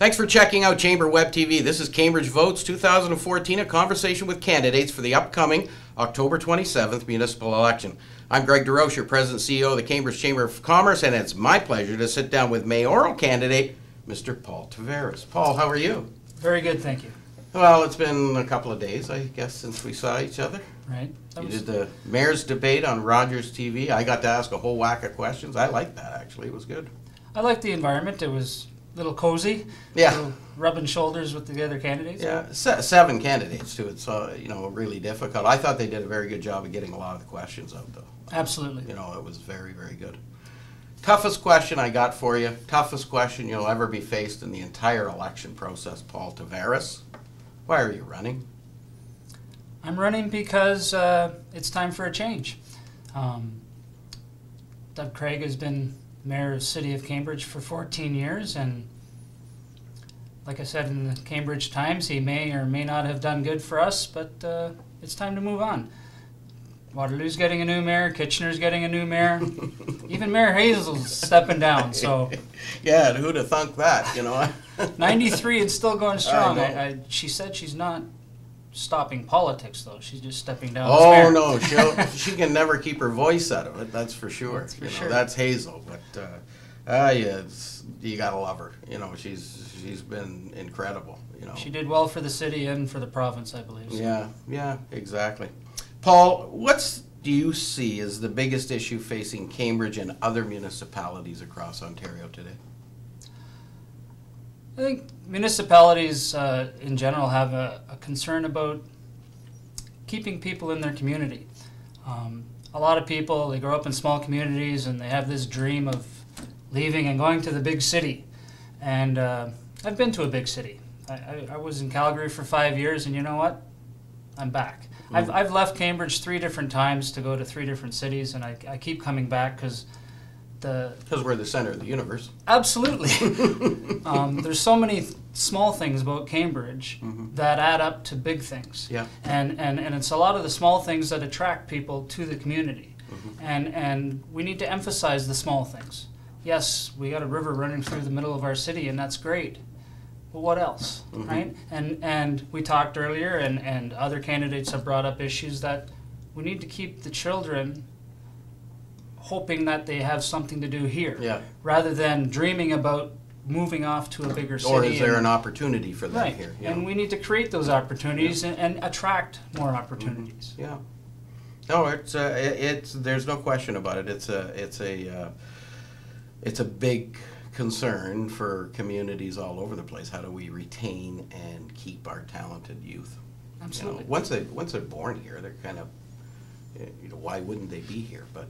Thanks for checking out Chamber Web TV. This is Cambridge Votes 2014, a conversation with candidates for the upcoming October 27th municipal election. I'm Greg DeRoche, your President and CEO of the Cambridge Chamber of Commerce, and it's my pleasure to sit down with mayoral candidate, Mr. Paul Tavaras. Paul, how are you? Very good, thank you. Well, it's been a couple of days, I guess, since we saw each other. Right. You did the mayor's debate on Rogers TV. I got to ask a whole whack of questions. I liked that, actually. It was good. I liked the environment. It was a little cozy. Yeah. Little rubbing shoulders with the other candidates. Yeah, 7 candidates, too. It's, really difficult. I thought they did a very good job of getting a lot of the questions out, though. Absolutely. It was very, very good. Toughest question I got for you, toughest question you'll ever be faced in the entire election process, Paul Tavaras. Why are you running? I'm running because it's time for a change. Doug Craig has been mayor of the city of Cambridge for 14 years, and like I said in the Cambridge Times, he may or may not have done good for us, but it's time to move on. Waterloo's getting a new mayor, Kitchener's getting a new mayor, even Mayor Hazel's stepping down, so. Yeah, who'd have thunk that, 93 and still going strong. She said she's not stopping politics, though. She's just stepping down Oh, as mayor. no, she can never keep her voice out of it, that's for sure. That's for sure. That's Hazel, but yeah, you gotta love her. She's been incredible, She did well for the city and for the province, I believe. So. Yeah, exactly. Paul, what do you see as the biggest issue facing Cambridge and other municipalities across Ontario today? I think municipalities in general have a concern about keeping people in their community. A lot of people, they grow up in small communities and they have this dream of leaving and going to the big city. And I've been to a big city. I was in Calgary for 5 years, and you know what? I'm back. I've left Cambridge 3 different times to go to 3 different cities, and I keep coming back because we're the center of the universe. Absolutely. There's so many small things about Cambridge that add up to big things. Yeah. And it's a lot of the small things that attract people to the community. And we need to emphasize the small things. Yes, we got a river running through the middle of our city, and that's great. But what else, right? And we talked earlier, and other candidates have brought up issues that we need to keep the children hoping that they have something to do here, rather than dreaming about moving off to a bigger city. Or is there an opportunity for them here? And we need to create those opportunities and attract more opportunities. Yeah. No, it's there's no question about it. It's a big concern for communities all over the place. How do we retain and keep our talented youth? Absolutely. Once they're born here, they're kind of, why wouldn't they be here? But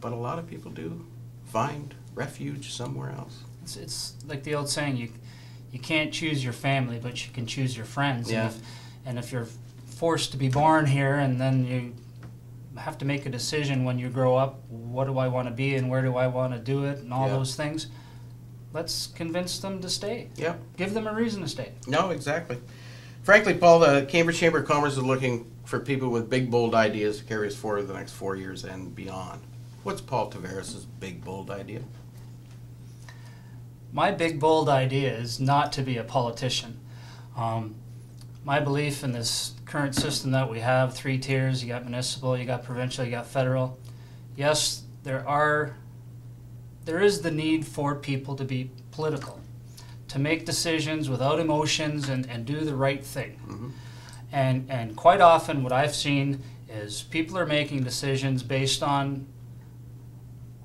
a lot of people do find refuge somewhere else. It's like the old saying, you can't choose your family, but you can choose your friends. Yeah. And if you're forced to be born here, and then you have to make a decision when you grow up, what do I want to be and where do I want to do it, and all those things. Let's convince them to stay. Yeah. Give them a reason to stay. No, exactly. Frankly, Paul, the Cambridge Chamber of Commerce is looking for people with big, bold ideas to carry us forward the next 4 years and beyond. What's Paul Tavaras' big, bold idea? My big, bold idea is not to be a politician. My belief in this current system that we have, 3 tiers, you got municipal, you got provincial, you got federal. Yes, there is the need for people to be political, to make decisions without emotions and do the right thing. And quite often what I've seen is people are making decisions based on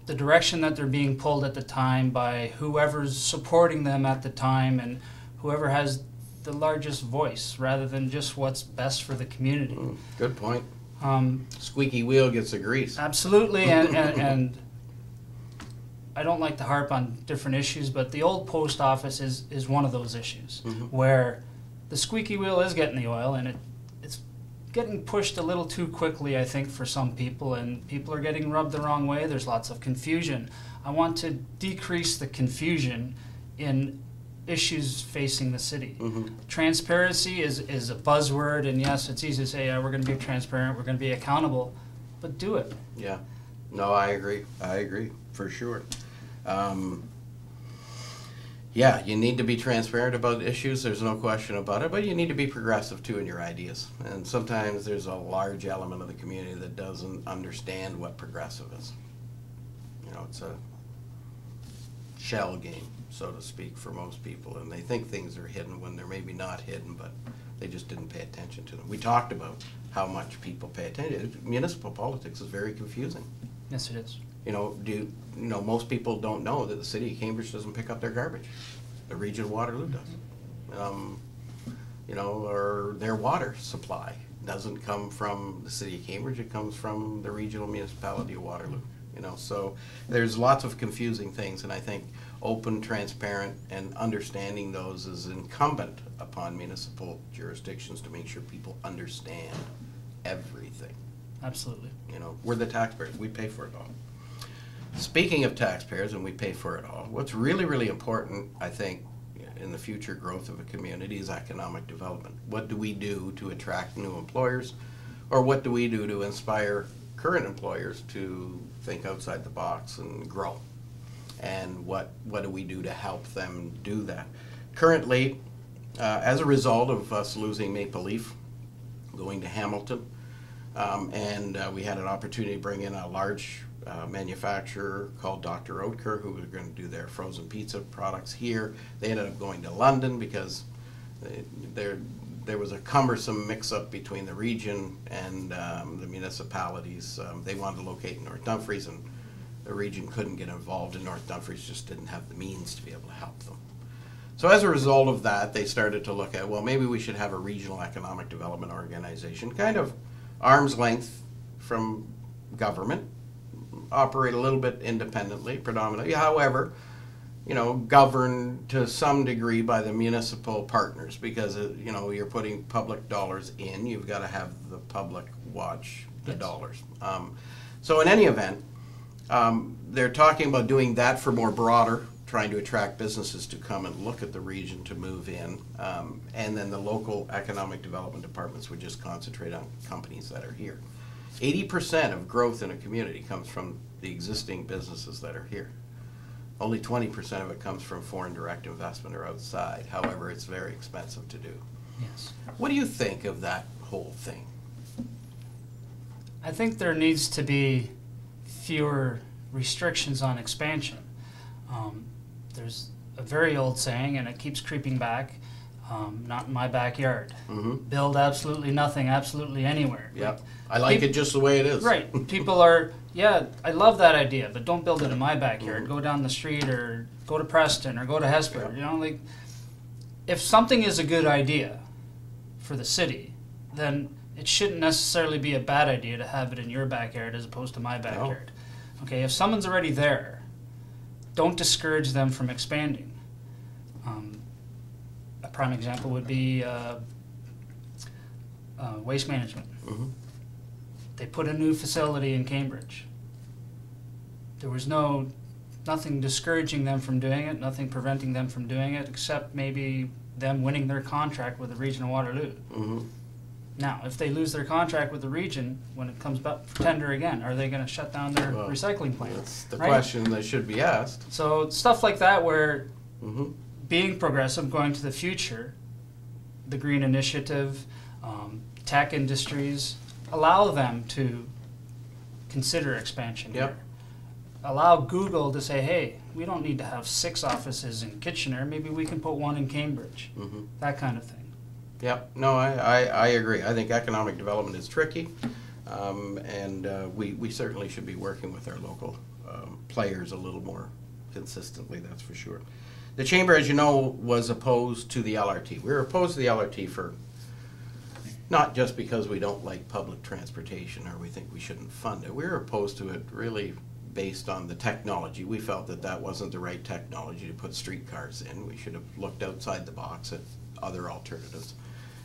the direction that they're being pulled at the time by whoever's supporting them at the time and whoever has the largest voice rather than just what's best for the community. Good point. Squeaky wheel gets the grease. Absolutely, and I don't like to harp on different issues, but the old post office is one of those issues where the squeaky wheel is getting the oil, and it's getting pushed a little too quickly, I think, for some people, and people are getting rubbed the wrong way. There's lots of confusion. I want to decrease the confusion in issues facing the city. Transparency is a buzzword, and yes, it's easy to say, yeah, we're going to be transparent, we're going to be accountable, but do it. Yeah. No, I agree, for sure. Yeah, you need to be transparent about issues, there's no question about it, but you need to be progressive too in your ideas. And sometimes there's a large element of the community that doesn't understand what progressive is. You know, it's a shell game, so to speak, for most people, and they think things are hidden when they're maybe not hidden, but they just didn't pay attention to them. We talked about how much people pay attention. Municipal politics is very confusing. Yes, it is. You know, most people don't know that the city of Cambridge doesn't pick up their garbage. The region of Waterloo does. You know, or their water supply doesn't come from the city of Cambridge, it comes from the regional municipality of Waterloo. You know, so there's lots of confusing things, and I think open, transparent, and understanding those is incumbent upon municipal jurisdictions to make sure people understand everything. Absolutely. You know, we're the taxpayers, we pay for it all. Speaking of taxpayers, and we pay for it all, what's really, really important, I think, in the future growth of a community is economic development. What do we do to attract new employers, or what do we do to inspire current employers to think outside the box and grow? And what do we do to help them do that? Currently, as a result of us losing Maple Leaf, going to Hamilton, and we had an opportunity to bring in a large manufacturer called Dr. Oetker, who was going to do their frozen pizza products here. They ended up going to London because there was a cumbersome mix-up between the region and the municipalities. They wanted to locate in North Dumfries, and the region couldn't get involved, and North Dumfries just didn't have the means to be able to help them. So as a result of that, they started to look at, well, maybe we should have a regional economic development organization, kind of arm's length from government, operate a little bit independently, predominantly, however, you know, governed to some degree by the municipal partners, because, you know, you're putting public dollars in, you've got to have the public watch the dollars. So in any event, they're talking about doing that for more broader, trying to attract businesses to come and look at the region to move in, and then the local economic development departments would just concentrate on companies that are here. 80% of growth in a community comes from the existing businesses that are here. Only 20% of it comes from foreign direct investment or outside. However, it's very expensive to do. Yes. What do you think of that whole thing? I think there needs to be fewer restrictions on expansion. There's a very old saying, and it keeps creeping back, not in my backyard. Mm-hmm. Build absolutely nothing, absolutely anywhere. Yeah, I like it just the way it is. Right. People are, yeah, I love that idea, but don't build it in my backyard. Go down the street or go to Preston or go to Hesper. Yeah. You know, like, if something is a good idea for the city, then it shouldn't necessarily be a bad idea to have it in your backyard as opposed to my backyard. No. Okay, if someone's already there, don't discourage them from expanding. A prime example would be waste management. Mm-hmm. They put a new facility in Cambridge. There was nothing discouraging them from doing it, nothing preventing them from doing it, except maybe them winning their contract with the region of Waterloo. Mm-hmm. Now, if they lose their contract with the region, when it comes up for tender again, are they going to shut down their recycling plant? That's the right? question that should be asked. So stuff like that, where Mm-hmm. being progressive, going to the future, the Green Initiative, tech industries, allow them to consider expansion Yep. here. Allow Google to say, hey, we don't need to have 6 offices in Kitchener, maybe we can put 1 in Cambridge, Mm-hmm. that kind of thing. Yep. No, I agree. I think economic development is tricky, and we certainly should be working with our local players a little more consistently, that's for sure. The Chamber, as you know, was opposed to the LRT. We were opposed to the LRT for not just because we don't like public transportation or we think we shouldn't fund it. We were opposed to it really based on the technology. We felt that that wasn't the right technology to put streetcars in. We should have looked outside the box at other alternatives.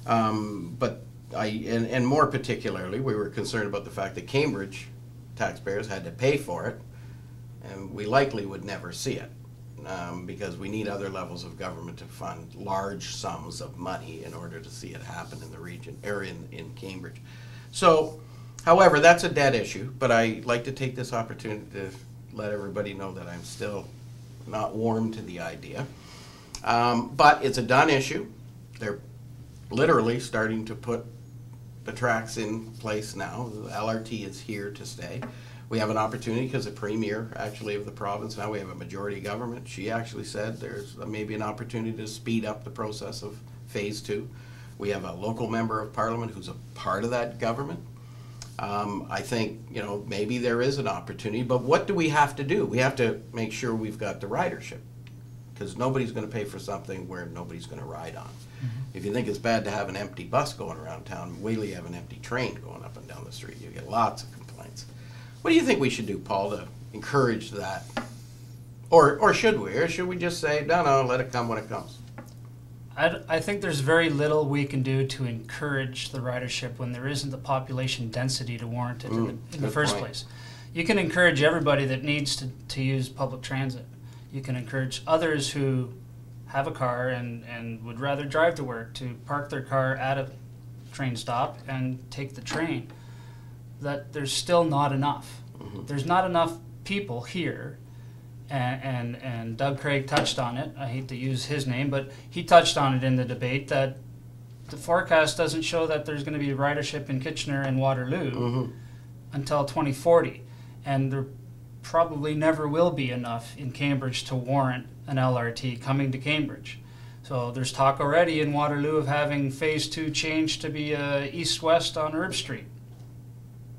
But and more particularly, we were concerned about the fact that Cambridge taxpayers had to pay for it, and we likely would never see it. Because we need other levels of government to fund large sums of money in order to see it happen in the region, or in Cambridge. So, however, that's a dead issue, but I like to take this opportunity to let everybody know that I'm still not warm to the idea. But it's a done issue. They're literally starting to put the tracks in place now. The LRT is here to stay. We have an opportunity because the premier actually of the province, now we have a majority government. She actually said there's maybe an opportunity to speed up the process of phase 2. We have a local member of parliament who's a part of that government. I think, maybe there is an opportunity, but what do we have to do? We have to make sure we've got the ridership, because nobody's going to pay for something where nobody's going to ride on. If you think it's bad to have an empty bus going around town, wait till you have an empty train going up and down the street. You get lots of complaints. What do you think we should do, Paul, to encourage that? Or should we? Or should we just say, no, let it come when it comes? I think there's very little we can do to encourage the ridership when there isn't the population density to warrant it in the first place. You can encourage everybody that needs to use public transit. You can encourage others who have a car and would rather drive to work to park their car at a train stop and take the train. That there's still not enough. There's not enough people here, and Doug Craig touched on it. I hate to use his name, but he touched on it in the debate that the forecast doesn't show that there's going to be ridership in Kitchener and Waterloo until 2040, and there probably never will be enough in Cambridge to warrant an LRT coming to Cambridge. So there's talk already in Waterloo of having phase 2 changed to be east-west on Herb Street,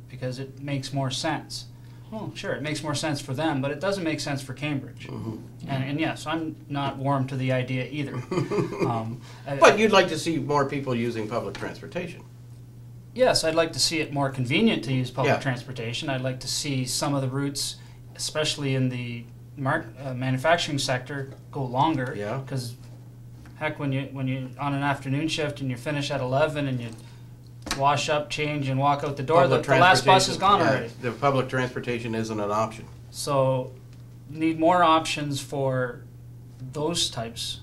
because it makes more sense. Well, sure, it makes more sense for them, but it doesn't make sense for Cambridge. And yes, I'm not warm to the idea either. But you'd like to see more people using public transportation. Yes, I'd like to see it more convenient to use public transportation. I'd like to see some of the routes, especially in the manufacturing sector, go longer. Yeah. Because, heck, when you on an afternoon shift and you finish at 11 and you wash up, change, and walk out the door, the last bus is gone already. The public transportation isn't an option. So, need more options for those types,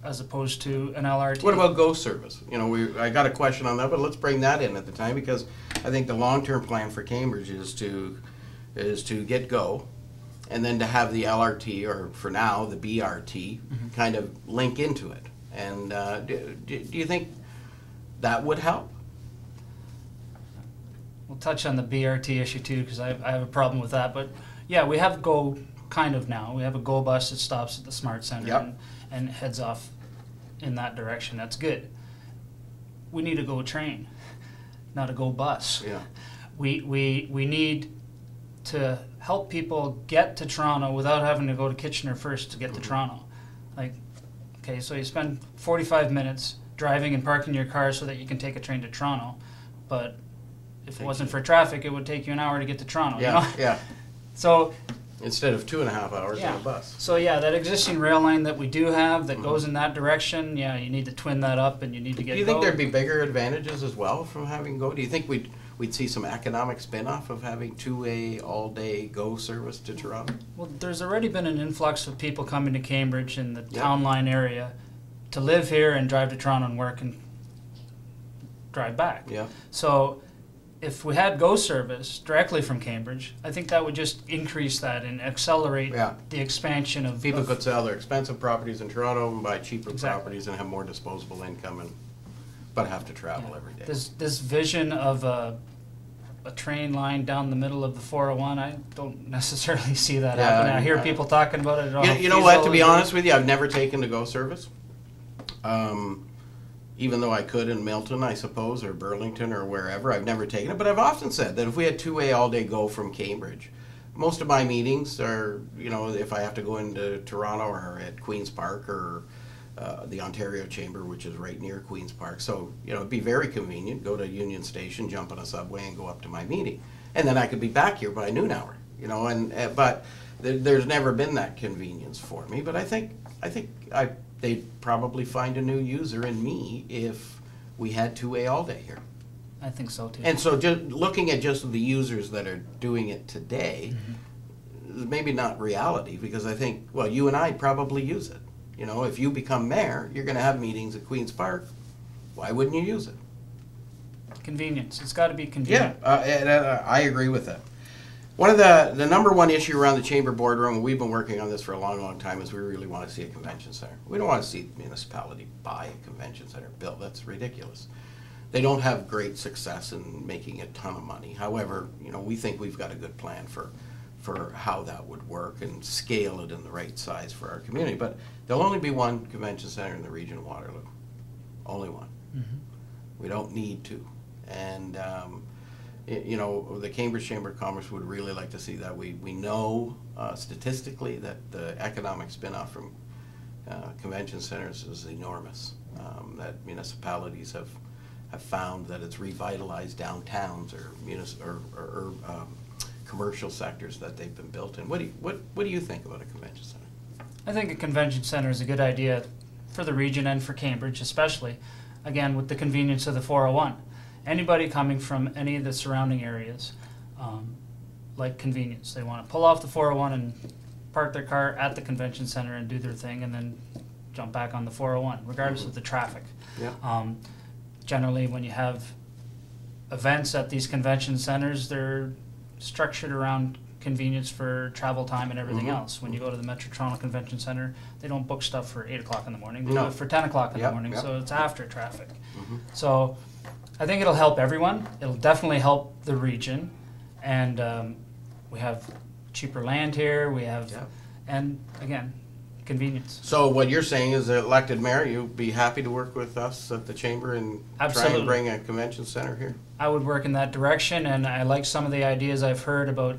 as opposed to an LRT. What about GO service? I got a question on that, but let's bring that in at the time, because I think the long-term plan for Cambridge is to get GO, and then to have the LRT, or for now the BRT, kind of link into it. And do you think that would help? We'll touch on the BRT issue too, because I have a problem with that. But yeah, we have GO kind of now. We have a GO bus that stops at the Smart Center and heads off in that direction. That's good. We need a GO train, not a GO bus. Yeah. We need to help people get to Toronto without having to go to Kitchener first to get to Toronto. Okay, so you spend 45 minutes driving and parking your car so that you can take a train to Toronto, but if it wasn't for traffic, it would take you an hour to get to Toronto. Yeah. So instead of 2.5 hours on a bus. So yeah, that existing rail line that we do have that goes in that direction, you need to twin that up, and you need to get. Do you think there'd be bigger advantages as well from having GO? Do you think we'd see some economic spin-off of having 2A all-day GO service to Toronto? Well, there's already been an influx of people coming to Cambridge in the town line area to live here and drive to Toronto and work and drive back. Yeah. So if we had GO service directly from Cambridge, I think that would just increase that and accelerate the expansion of... People could sell their expensive properties in Toronto and buy cheaper properties and have more disposable income, but have to travel every day. This vision of a train line down the middle of the 401, I don't necessarily see that happening. I hear people talking about it. You know what, to be honest with you, I've never taken the GO service. Even though I could in Milton, I suppose, or Burlington, or wherever, I've never taken it. But I've often said that if we had 2A all-day GO from Cambridge, most of my meetings are, if I have to go into Toronto or at Queen's Park or the Ontario Chamber, which is right near Queen's Park. So, it'd be very convenient, go to Union Station, jump on a subway, and go up to my meeting. And then I could be back here by noon hour, but there's never been that convenience for me. But I think they'd probably find a new user in me if we had 2A all day here. I think so too. And so just looking at just the users that are doing it today, maybe not reality, because I think, you and I probably use it. If you become mayor, you're going to have meetings at Queen's Park. Why wouldn't you use it? Convenience. It's got to be convenient. Yeah, I agree with that. One of the number one issue around the chamber boardroom, and we've been working on this for a long, long time, is we really want to see a convention center. We don't want to see the municipality buy a convention center built. That's ridiculous. They don't have great success in making a ton of money. However, we think we've got a good plan for how that would work and scale it in the right size for our community. But there'll only be one convention center in the region of Waterloo. Only one. Mm-hmm. We don't need to. And the Cambridge Chamber of Commerce would really like to see that. We know statistically that the economic spin-off from convention centers is enormous. That municipalities have found that it's revitalized downtowns or commercial sectors that they've been built in. What do you think about a convention center? I think a convention center is a good idea for the region and for Cambridge especially, again with the convenience of the 401. Anybody coming from any of the surrounding areas like convenience. They want to pull off the 401 and park their car at the convention center and do their thing and then jump back on the 401 regardless of the traffic. Yeah. Generally when you have events at these convention centers, they're structured around convenience for travel time and everything else. When you go to the Metro Toronto Convention Center, they don't book stuff for 8 o'clock in the morning. They do it for 10 o'clock in the morning, so it's after traffic. So I think it'll help everyone. It'll definitely help the region. And we have cheaper land here. We have, and again, convenience. So what you're saying is, that elected mayor, you'd be happy to work with us at the chamber and Absolutely. try and bring a convention center here? I would work in that direction, and I like some of the ideas I've heard about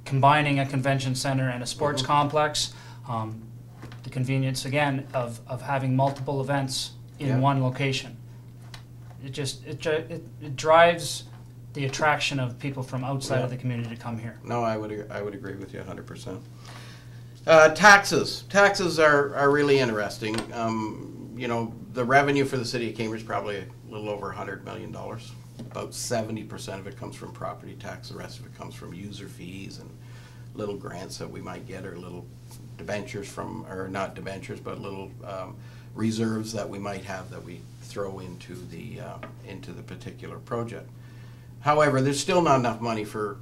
combining a convention center and a sports complex. The convenience, again, of having multiple events in one location. It drives the attraction of people from outside of the community to come here. No, I would agree with you 100%. Taxes are really interesting. The revenue for the city of Cambridge is probably a little over $100 million. About 70% of it comes from property tax. The rest of it comes from user fees and little grants that we might get, or little debentures from, or not debentures, but little reserves that we might have that we throw into the particular project. However, there's still not enough money for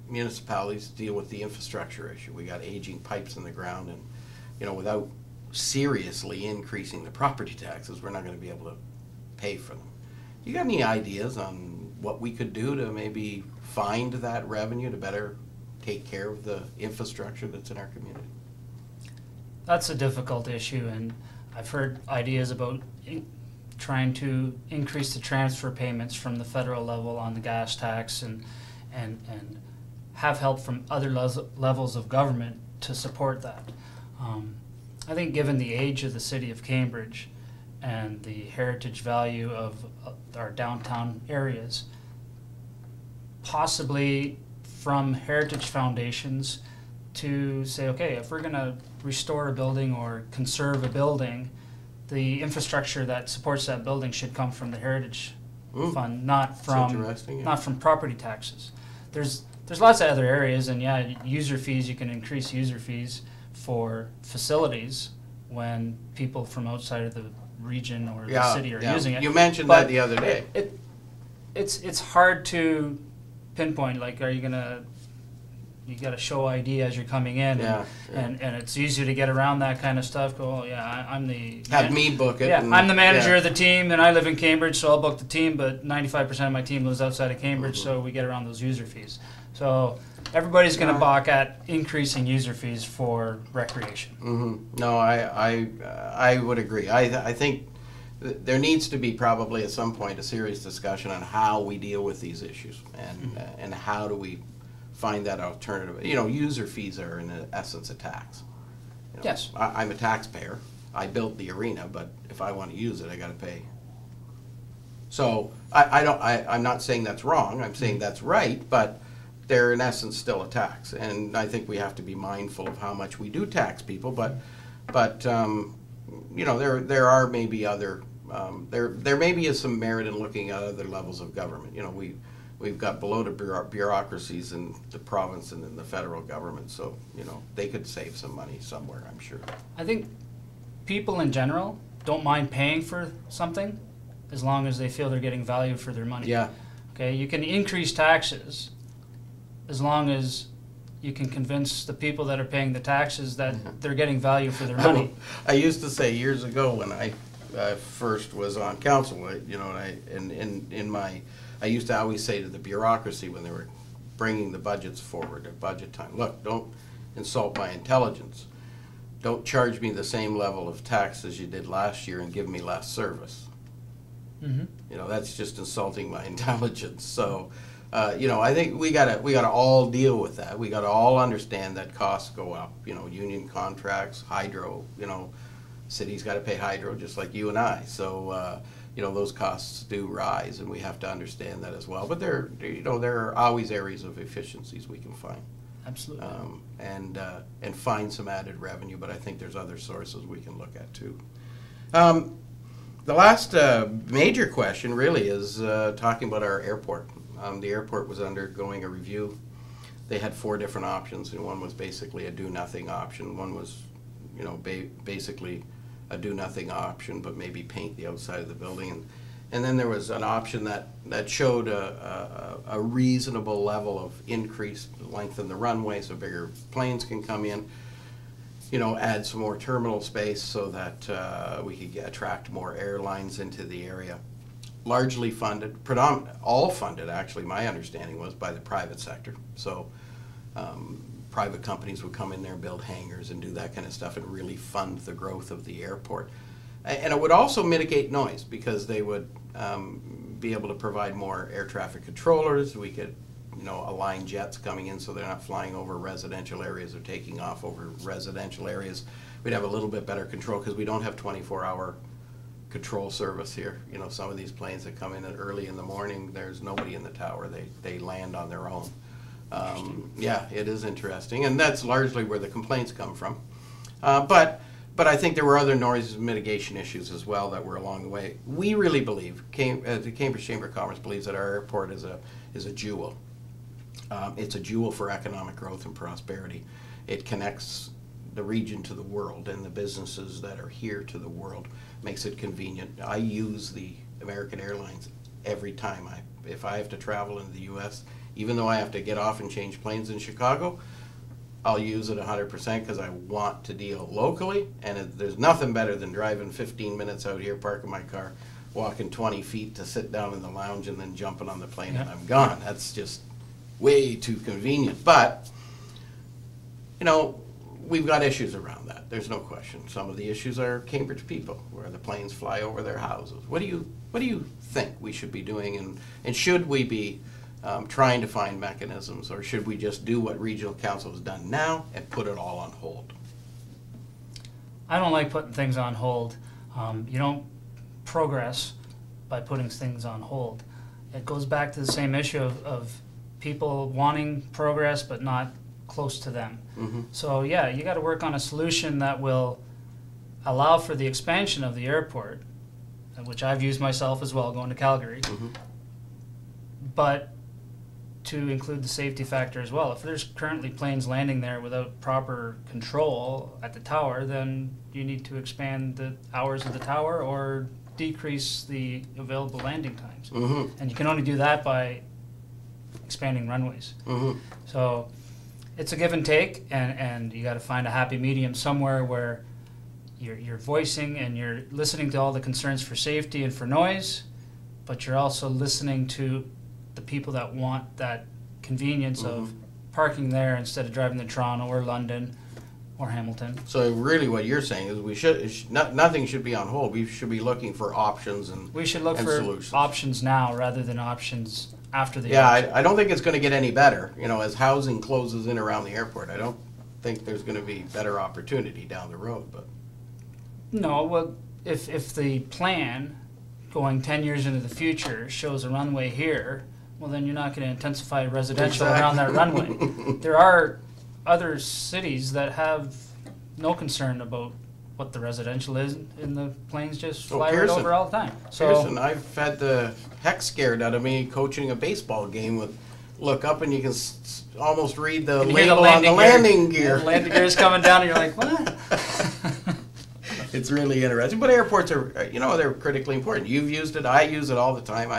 municipalities to deal with the infrastructure issue. We got aging pipes in the ground, and without seriously increasing the property taxes, we're not going to be able to pay for them. You got any ideas on what we could do to maybe find that revenue to better take care of the infrastructure that's in our community? That's a difficult issue, and I've heard ideas about trying to increase the transfer payments from the federal level on the gas tax and have help from other levels of government to support that. I think given the age of the city of Cambridge and the heritage value of our downtown areas, possibly from heritage foundations to say, okay, if we're going to restore a building or conserve a building, the infrastructure that supports that building should come from the heritage fund, not from property taxes. There's lots of other areas, and user fees, you can increase user fees for facilities when people from outside of the region or the city are using it. You mentioned that the other day. It's hard to pinpoint, like, are you gonna, you got to show ID as you're coming in, and it's easy to get around that kind of stuff. Go, I'm the me book it. Yeah, I'm the manager of the team, and I live in Cambridge, so I'll book the team. But 95% of my team lives outside of Cambridge, so we get around those user fees. So everybody's going to balk at increasing user fees for recreation. No, I would agree. I think there needs to be probably at some point a serious discussion on how we deal with these issues and how do we find that alternative. User fees are in essence a tax. Yes. I'm a taxpayer. I built the arena, but if I want to use it, I got to pay. So I'm not saying that's wrong. I'm saying that's right, but they're in essence still a tax, and I think we have to be mindful of how much we do tax people. But there are maybe other there maybe is some merit in looking at other levels of government. We've got bloated bureaucracies in the province and in the federal government, so they could save some money somewhere, I'm sure. I think people in general don't mind paying for something as long as they feel they're getting value for their money. Yeah. Okay, you can increase taxes as long as you can convince the people that are paying the taxes that they're getting value for their money. I used to say years ago when I first was on council, I used to always say to the bureaucracy when they were bringing the budgets forward at budget time, look, don't insult my intelligence. Don't charge me the same level of tax as you did last year and give me less service. Mm-hmm. That's just insulting my intelligence. So, I think we gotta all deal with that. We gotta all understand that costs go up. Union contracts, hydro. Cities got to pay hydro just like you and I. So, those costs do rise, and we have to understand that as well. But there are always areas of efficiencies we can find. Absolutely. And find some added revenue, but I think there's other sources we can look at too. The last major question really is talking about our airport. The airport was undergoing a review. They had 4 different options, and one was basically a do-nothing option. One was, basically a do-nothing option, but maybe paint the outside of the building. And then there was an option that showed a reasonable level of increased length in the runway so bigger planes can come in, add some more terminal space so that we could attract more airlines into the area. Largely funded, all funded actually, my understanding was, by the private sector. So private companies would come in there and build hangars and do that kind of stuff and really fund the growth of the airport. And it would also mitigate noise because they would be able to provide more air traffic controllers. We could, align jets coming in so they're not flying over residential areas or taking off over residential areas. We'd have a little bit better control because we don't have 24-hour control service here. Some of these planes that come in early in the morning, there's nobody in the tower. They land on their own. Yeah, it is interesting, and that's largely where the complaints come from. But I think there were other noise mitigation issues as well that were along the way. We really believe, the Cambridge Chamber of Commerce believes that our airport is a jewel. It's a jewel for economic growth and prosperity. It connects the region to the world and the businesses that are here to the world, makes it convenient. I use the American Airlines every time. If I have to travel into the U.S., even though I have to get off and change planes in Chicago, I'll use it 100% because I want to deal locally, and there's nothing better than driving 15 minutes out here, parking my car, walking 20 feet to sit down in the lounge and then jumping on the plane and I'm gone. That's just way too convenient. But, we've got issues around that. There's no question. Some of the issues are Cambridge people, where the planes fly over their houses. What do you think we should be doing, and should we be trying to find mechanisms, or should we just do what regional council has done now and put it all on hold? I don't like putting things on hold. You don't progress by putting things on hold. It goes back to the same issue of people wanting progress but not close to them. Mm-hmm. So yeah, you got to work on a solution that will allow for the expansion of the airport, which I've used myself as well going to Calgary, but to include the safety factor as well. If there's currently planes landing there without proper control at the tower, then you need to expand the hours of the tower or decrease the available landing times. Mm-hmm. And you can only do that by expanding runways. Mm-hmm. So it's a give and take, and you got to find a happy medium somewhere where you're voicing and you're listening to all the concerns for safety and for noise, but you're also listening to the people that want that convenience of parking there instead of driving to Toronto or London or Hamilton. So really what you're saying is nothing should be on hold. We should be looking for options and we should look for solutions. Options now rather than options after the I don't think it's going to get any better. As housing closes in around the airport, I don't think there's going to be better opportunity down the road. But no, well, if the plan going 10 years into the future shows a runway here, well, then you're not going to intensify residential around that runway. There are other cities that have no concern about what the residential is, and the planes just fly right over all the time. So Pearson, I've had the heck scared out of me coaching a baseball game look up and you can almost read the label on the landing gear. The landing gear is coming down and you're like, what? It's really interesting. But airports are, they're critically important. You've used it. I use it all the time.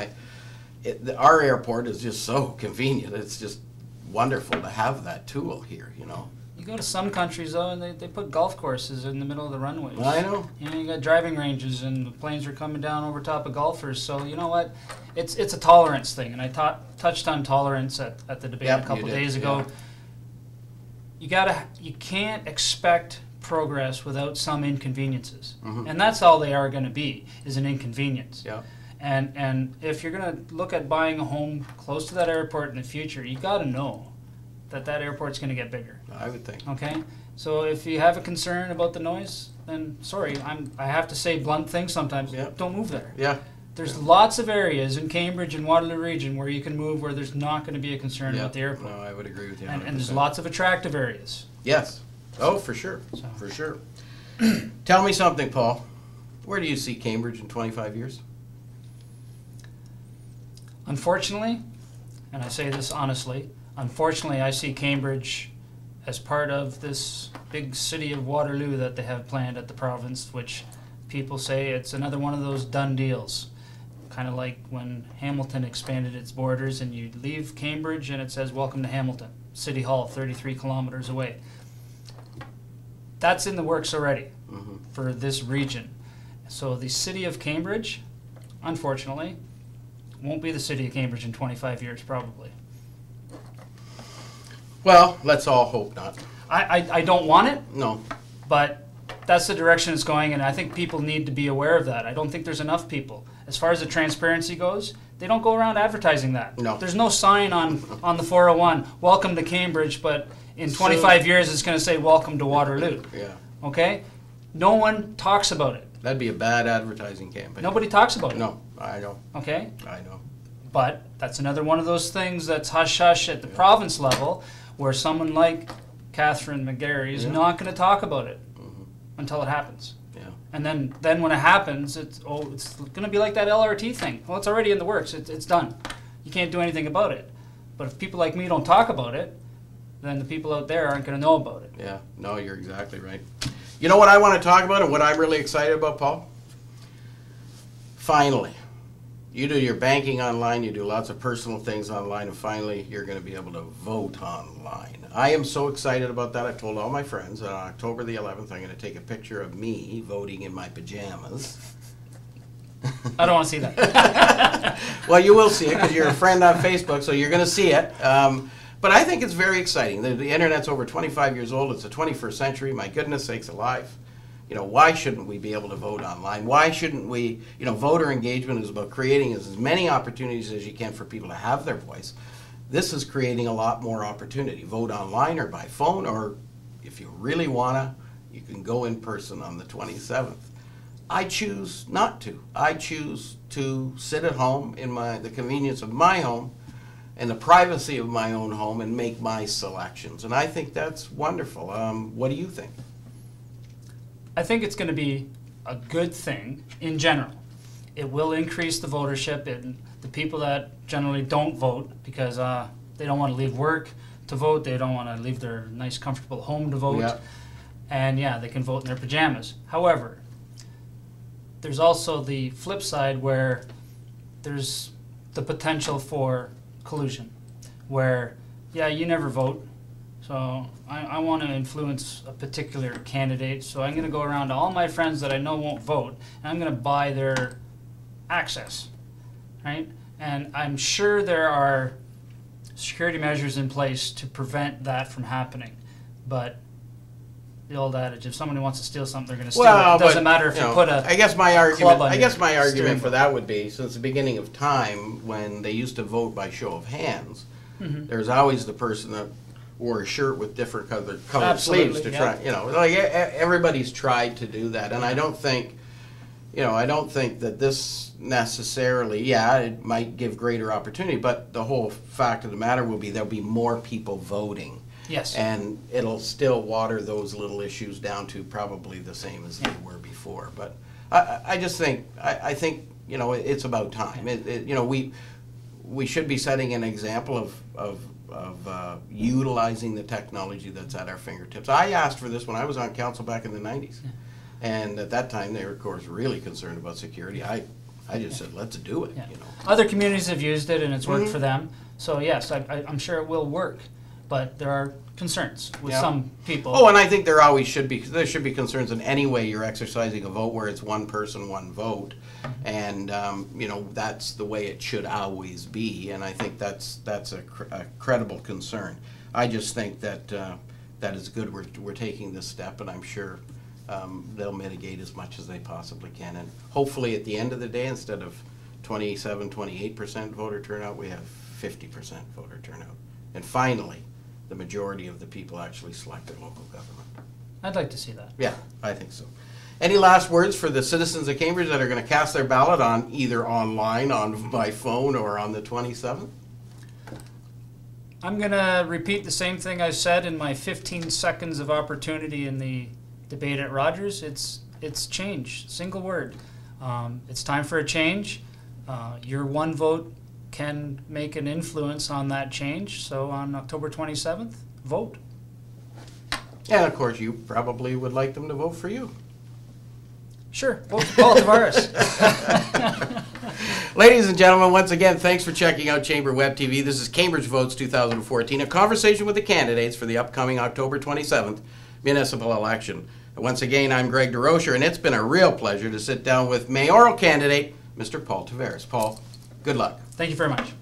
Our airport is just so convenient. It's just wonderful to have that tool here, You go to some countries, though, and they put golf courses in the middle of the runways. I know. You got driving ranges, and the planes are coming down over top of golfers. So you know what? It's a tolerance thing, and I touched on tolerance at the debate a couple days ago. Yeah. You can't expect progress without some inconveniences, Mm-hmm. and that's all they are going to be, is an inconvenience. Yeah. And if you're going to look at buying a home close to that airport in the future, you got to know that airport's going to get bigger. I would think. Okay, so if you have a concern about the noise, then sorry, I have to say blunt things sometimes. Yeah. Don't move there. Yeah. There's lots of areas in Cambridge and Waterloo region where you can move where there's not going to be a concern about the airport. No, I would agree with you. And there's lots of attractive areas. Yes. Oh, for sure. So. For sure. Tell me something, Paul. Where do you see Cambridge in 25 years? Unfortunately, and I say this honestly, unfortunately I see Cambridge as part of this big city of Waterloo that they have planned at the province, which people say it's another one of those done deals. Kind of like when Hamilton expanded its borders and you leave Cambridge and it says welcome to Hamilton, City Hall 33 kilometers away. That's in the works already for this region. So the city of Cambridge, unfortunately, won't be the city of Cambridge in 25 years, probably. Well, let's all hope not. I don't want it, No. but that's the direction it's going, and I think people need to be aware of that. I don't think there's enough people. As far as the transparency goes, they don't go around advertising that. No. There's no sign on the 401, welcome to Cambridge, but in 25 years it's going to say welcome to Waterloo. Yeah. Okay? No one talks about it. That'd be a bad advertising campaign. Nobody talks about it. No, I know. Okay? I know. But that's another one of those things that's hush-hush at the province level where someone like Catherine McGarry is not going to talk about it until it happens. Yeah. And then when it happens, it's going to be like that LRT thing. Well, it's already in the works. It's done. You can't do anything about it. But if people like me don't talk about it, then the people out there aren't going to know about it. Yeah. No, you're exactly right. You know what I want to talk about and what I'm really excited about, Paul? Finally. You do your banking online, you do lots of personal things online, and finally you're going to be able to vote online. I am so excited about that. I've told all my friends that on October the 11th I'm going to take a picture of me voting in my pajamas. I don't want to see that. Well, you will see it because you're a friend on Facebook, so you're going to see it. But I think it's very exciting. The internet's over 25 years old. It's the 21st century. My goodness sakes alive. Why shouldn't we be able to vote online? Why shouldn't we, voter engagement is about creating as many opportunities as you can for people to have their voice. This is creating a lot more opportunity. Vote online or by phone, or if you really wanna, you can go in person on the 27th. I choose not to. I choose to sit at home in the convenience of my home and the privacy of my own home and make my selections. And I think that's wonderful. What do you think? I think it's going to be a good thing in general. It will increase the votership in the people that generally don't vote because they don't want to leave work to vote. They don't want to leave their nice, comfortable home to vote. Yeah. And yeah, they can vote in their pajamas. However, there's also the flip side where there's the potential for collusion, where, yeah, you never vote, so I want to influence a particular candidate, so I'm going to go around to all my friends that I know won't vote, and I'm going to buy their access, right? And I'm sure there are security measures in place to prevent that from happening, but the old adage, if somebody wants to steal something, they're going to steal it. It doesn't matter if you put a I guess my club on argument your steering for that would be, since the beginning of time, when they used to vote by show of hands, there's always the person that wore a shirt with different colored sleeves to try. Everybody's tried to do that, and I don't think, that this necessarily. Yeah, it might give greater opportunity, but the whole fact of the matter will be there'll be more people voting. Yes. And it'll still water those little issues down to probably the same as they were before. But I just think, I think, it's about time. We should be setting an example of utilizing the technology that's at our fingertips. I asked for this when I was on council back in the 90s. Yeah. And at that time, they were, of course, really concerned about security. I just said, let's do it. Yeah. Other communities have used it, and it's worked for them. So, yes, I'm sure it will work. but there are concerns with Yeah. some people. Oh, and I think there should be concerns in any way you're exercising a vote where it's one person, one vote. And, that's the way it should always be. And I think that's a credible concern. I just think that that is good. We're taking this step, and I'm sure they'll mitigate as much as they possibly can. And hopefully at the end of the day, instead of 27, 28% voter turnout, we have 50% voter turnout. And finally, the majority of the people actually select their local government. I'd like to see that. Yeah, I think so. Any last words for the citizens of Cambridge that are going to cast their ballot on either online, by phone, or on the 27th? I'm going to repeat the same thing I said in my 15 seconds of opportunity in the debate at Rogers. It's change, single word. It's time for a change. Your one vote can make an influence on that change. So on October 27th, vote. And of course, you probably would like them to vote for you. Sure, vote for Paul Tavaras. Ladies and gentlemen, once again, thanks for checking out Chamber Web TV. This is Cambridge Votes 2014, a conversation with the candidates for the upcoming October 27th municipal election. And once again, I'm Greg DeRocher, and it's been a real pleasure to sit down with mayoral candidate, Mr. Paul Tavaras. Paul, good luck. Thank you very much.